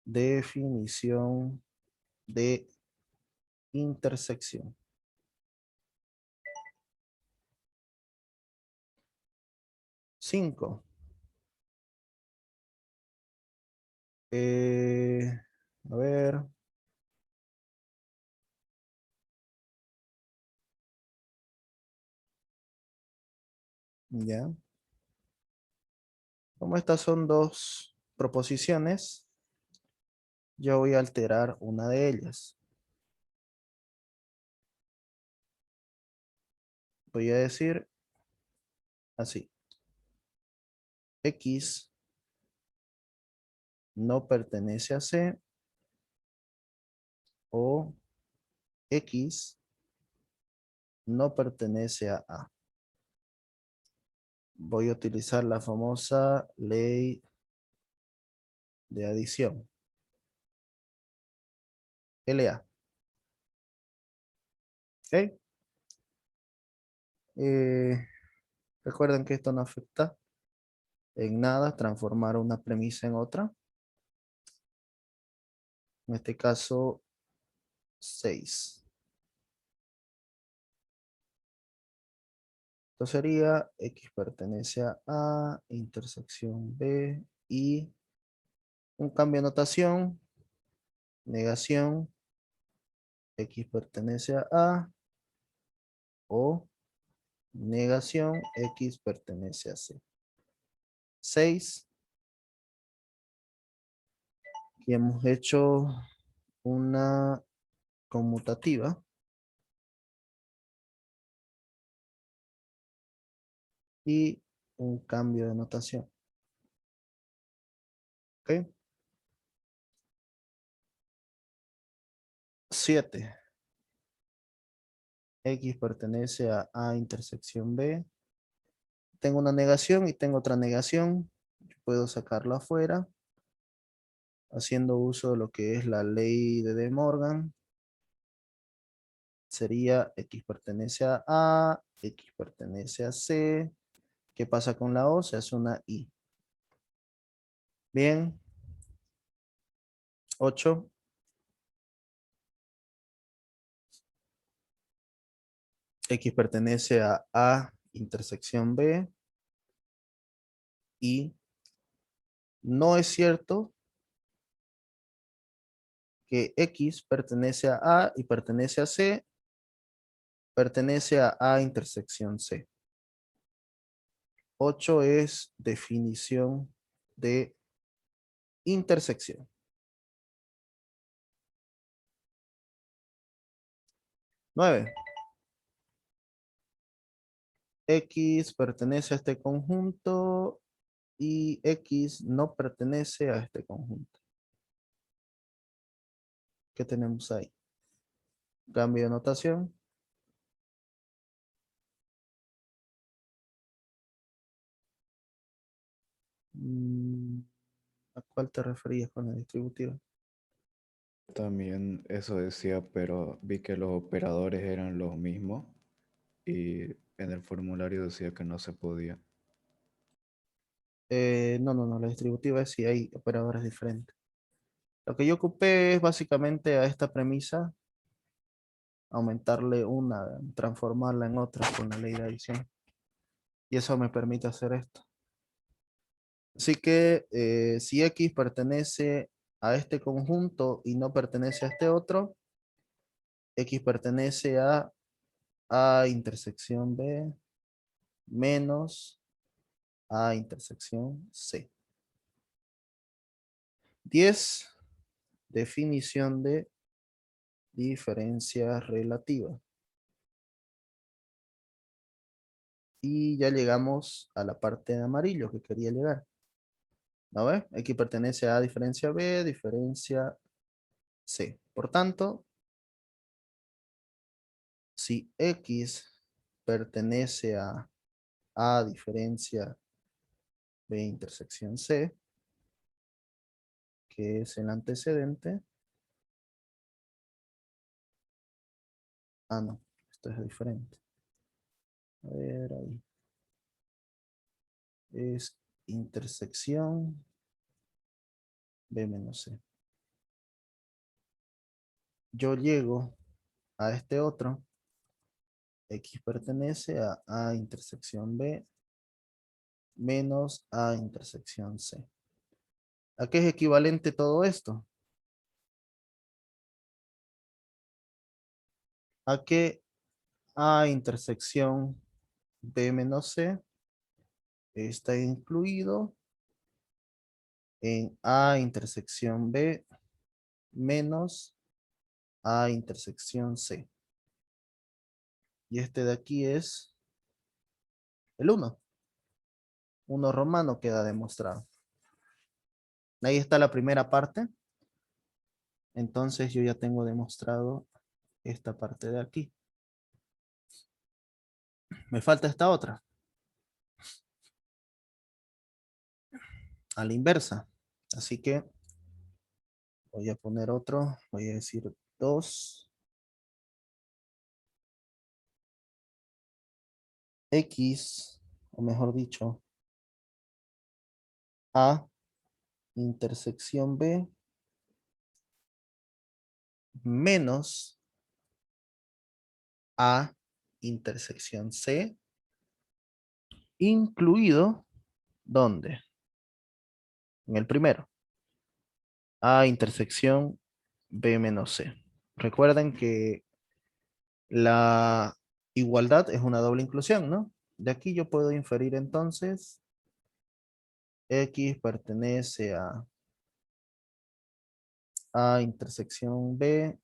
Definición de intersección. 5. A ver. Ya. Como estas son dos proposiciones, yo voy a alterar una de ellas. Voy a decir así. X no pertenece a C o X no pertenece a A. Voy a utilizar la famosa ley de adición. LA. ¿Ok? Eh, recuerden que esto no afecta en nada transformar una premisa en otra. En este caso, 6. Esto sería X pertenece a A, intersección B y un cambio de notación, negación, X pertenece a A o negación, X pertenece a C. 6. Y hemos hecho una conmutativa y un cambio de notación. ¿Ok? 7. X pertenece a A intersección B. Tengo una negación y tengo otra negación. Puedo sacarlo afuera haciendo uso de lo que es la ley de De Morgan. Sería X pertenece a A, X pertenece a C. ¿Qué pasa con la O? Se hace una I. Bien. 8. X pertenece a A intersección B y no es cierto que X pertenece a A y pertenece a C, pertenece a A intersección C. 8 es definición de intersección. 9. X pertenece a este conjunto y X no pertenece a este conjunto. ¿Qué tenemos ahí? Cambio de notación. ¿A cuál te referías con la distributiva? También eso decía, pero vi que los operadores eran los mismos y en el formulario decía que no se podía. No, la distributiva es si hay operadores diferentes. Lo que yo ocupé es básicamente a esta premisa aumentarle una, transformarla en otra con la ley de adición. Y eso me permite hacer esto. Así que si X pertenece a este conjunto y no pertenece a este otro, X pertenece a A intersección B menos A intersección C. 10. Definición de diferencia relativa. Y ya llegamos a la parte de amarillo que quería llegar. ¿No ves? X pertenece a diferencia B, diferencia C. Por tanto, si X pertenece a A diferencia B intersección C, que es el antecedente. Ah, no, esto es diferente. A ver, ahí. Es intersección B menos C. Yo llego a este otro. X pertenece a A intersección B menos A intersección C. ¿A qué es equivalente todo esto? A que A intersección B menos C está incluido en A intersección B menos A intersección C. Y este de aquí es el 1. 1 romano queda demostrado. Ahí está la primera parte. Entonces yo ya tengo demostrado esta parte de aquí. Me falta esta otra. A la inversa. Así que voy a poner otro. Voy a decir 2. X, o mejor dicho, A intersección B menos A intersección C, incluido, ¿dónde? En el primero. A intersección B menos C. Recuerden que la igualdad es una doble inclusión, ¿no? De aquí yo puedo inferir entonces X pertenece a intersección B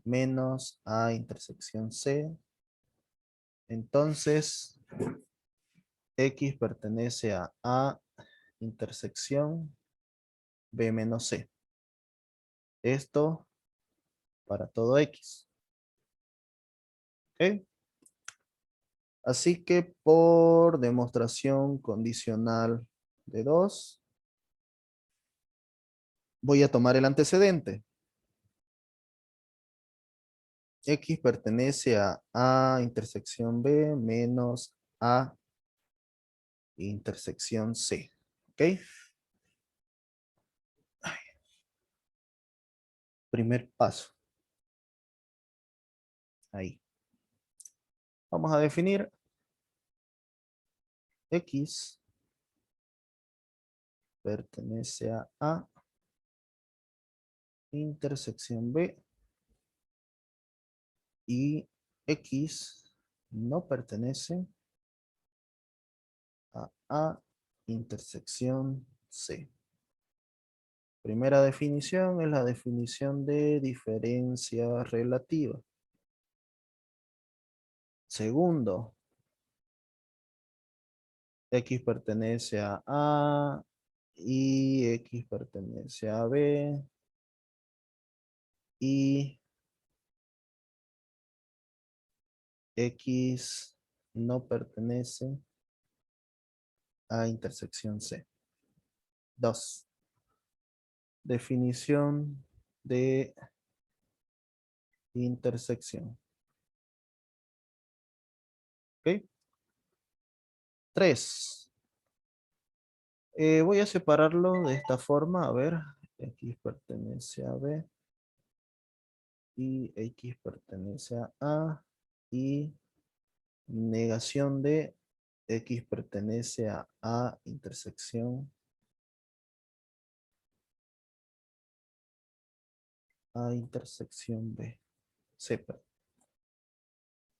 menos A intersección C. Entonces, X pertenece a intersección B menos C. Esto para todo X. ¿Ok? Así que por demostración condicional de 2, voy a tomar el antecedente. X pertenece a intersección B menos A intersección C. ¿Ok? Primer paso. Ahí. Vamos a definir X pertenece a A intersección B y X no pertenece a A intersección C. Primera definición es la definición de diferencia relativa. Segundo, X pertenece a A y X pertenece a B y X no pertenece a intersección C. 2. Definición de intersección. ¿Ok? 3. Voy a separarlo de esta forma. A ver, X pertenece a B y X pertenece a A y negación de X pertenece a A intersección B. C, perdón.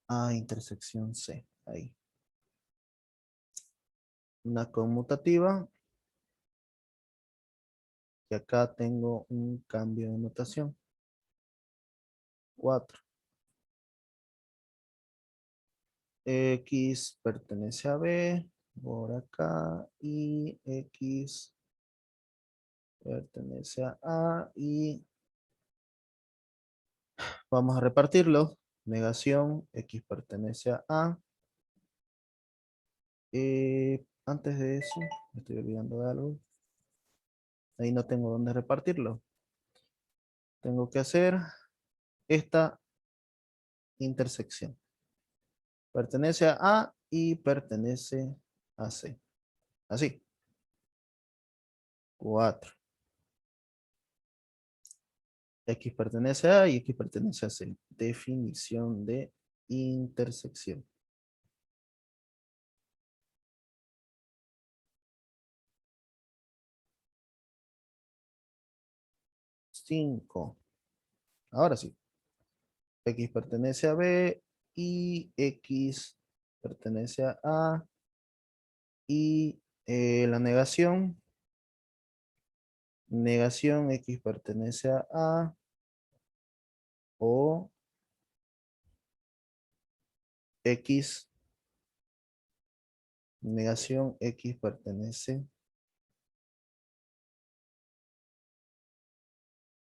A intersección C. Ahí. Una conmutativa. Y acá tengo un cambio de notación. 4. X pertenece a B por acá y X pertenece a A y vamos a repartirlo. Negación, X pertenece a A. Antes de eso, me estoy olvidando de algo. Ahí no tengo dónde repartirlo. Tengo que hacer esta intersección. Pertenece a A y pertenece a C. Así. 4. X pertenece a A y X pertenece a C. Definición de intersección. 5. Ahora sí. X pertenece a B y X pertenece a A y la negación. Negación X pertenece a A o X. Negación X pertenece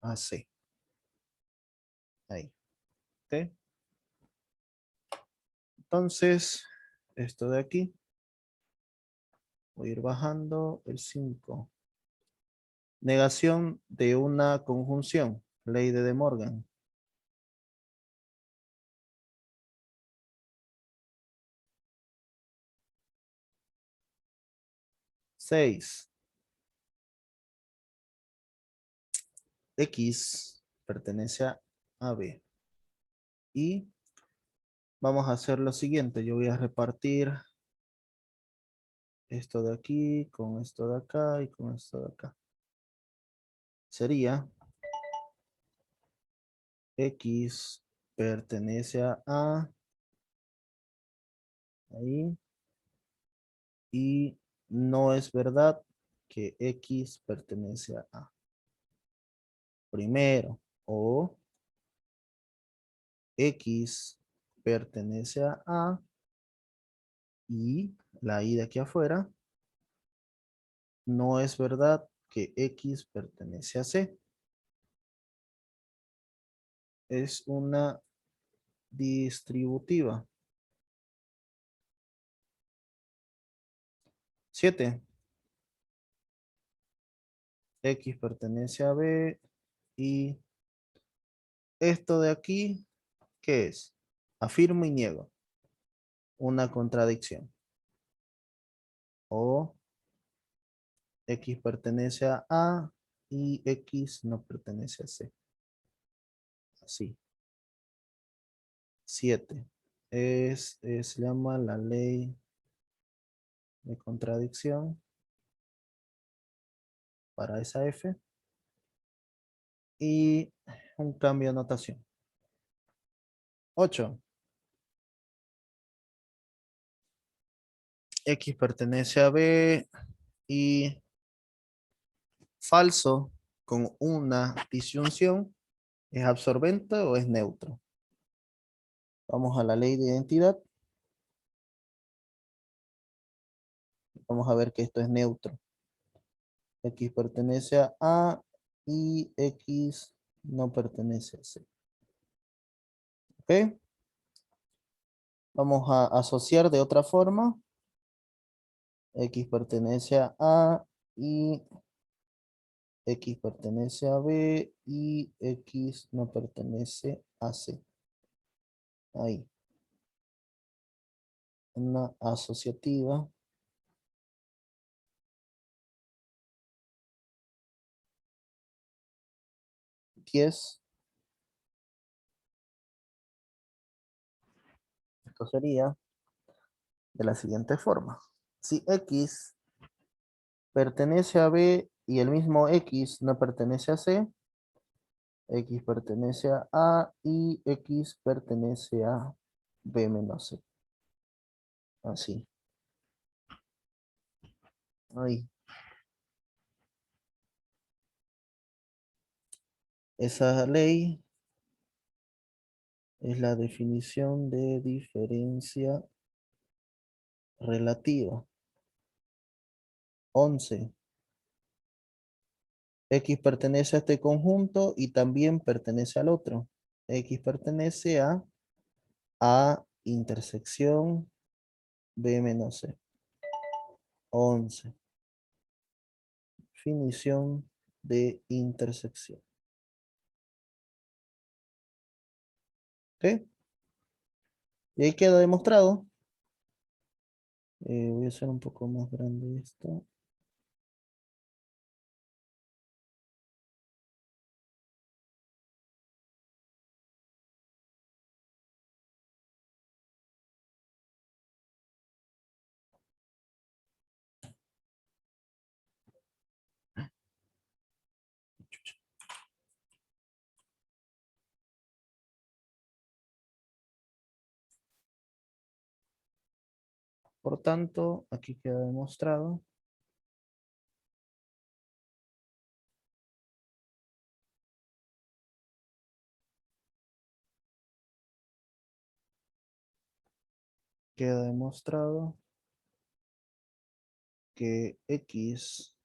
a C. Ahí. ¿Ok? Entonces, esto de aquí. Voy a ir bajando el 5. Negación de una conjunción. Ley de Morgan. 6. X pertenece a B. Y vamos a hacer lo siguiente. Yo voy a repartir esto de aquí con esto de acá y con esto de acá. Sería X pertenece a A. Ahí. Y no es verdad que X pertenece a A. Primero. O X pertenece a A. Y la I de aquí afuera. No es verdad que X pertenece a C. Es una distributiva. 7. X pertenece a B y esto de aquí, ¿qué es? Afirmo y niego. Una contradicción. O X pertenece a A y X no pertenece a C. Así. 7. Se llama la ley de contradicción para esa F. Y un cambio de notación. 8. X pertenece a B y falso con una disyunción es absorbente o es neutro. Vamos a la ley de identidad. Vamos a ver que esto es neutro. X pertenece a A y X no pertenece a C. ¿Ok? Vamos a asociar de otra forma. X pertenece a A y X pertenece a B y X no pertenece a C. Ahí. Una asociativa. 10. Esto sería de la siguiente forma. Si X pertenece a B y el mismo X no pertenece a C, X pertenece a A y X pertenece a B menos C. Así. Ahí. Esa ley es la definición de diferencia relativa. 11. X pertenece a este conjunto y también pertenece al otro. X pertenece a A intersección B menos C. 11. Definición de intersección. ¿Ok? Y ahí queda demostrado. Voy a hacer un poco más grande esto. Por tanto, aquí queda demostrado queda demostrado que X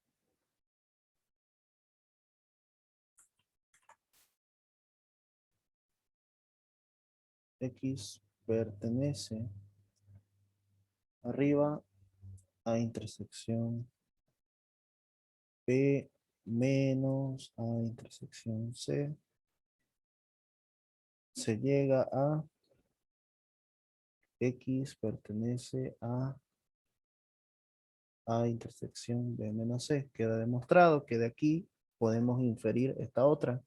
pertenece arriba a intersección B menos a intersección C. Se llega a X pertenece a intersección B menos C. Queda demostrado que de aquí podemos inferir esta otra.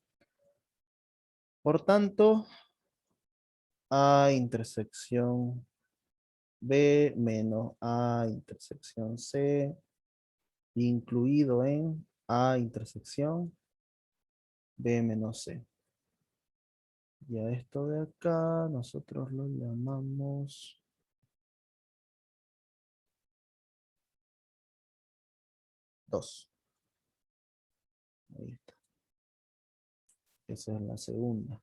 Por tanto, A intersección B menos A intersección C, incluido en A intersección B menos C. Y a esto de acá nosotros lo llamamos 2. Ahí está. Esa es la segunda.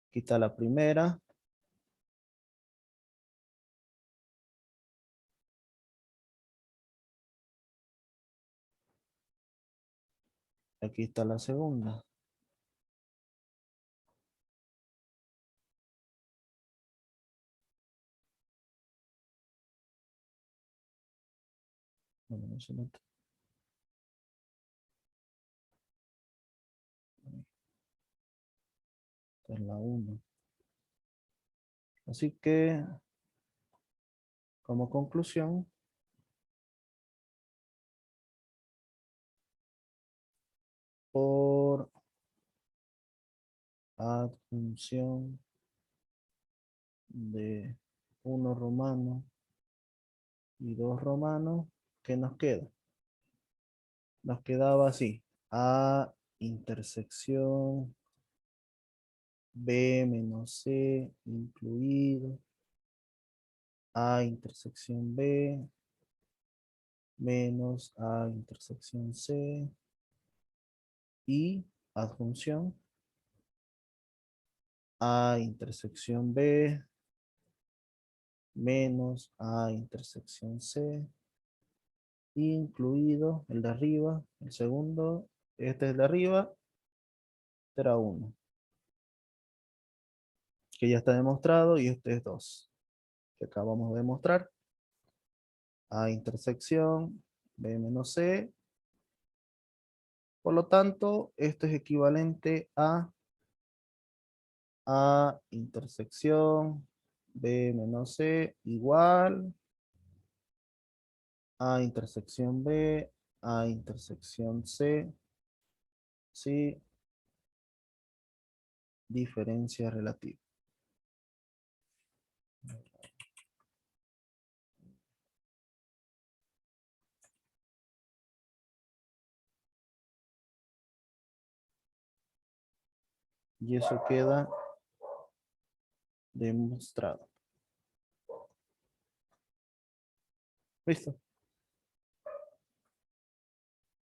Aquí está la primera. Aquí está la segunda. Bueno, no se nota. Esta es la 1. Así que, como conclusión, por adjunción de 1 romano y 2 romanos, ¿qué nos queda? Nos quedaba así, A intersección B menos C incluido, A intersección B menos A intersección C y adjunción A intersección B menos A intersección C, incluido el de arriba, el segundo, este es el de arriba, este era 1, que ya está demostrado, y este es 2, que acabamos de demostrar. A intersección B menos C, por lo tanto, esto es equivalente A intersección B menos C igual A intersección B, A intersección C, sí, diferencia relativa. Y eso queda demostrado. Listo.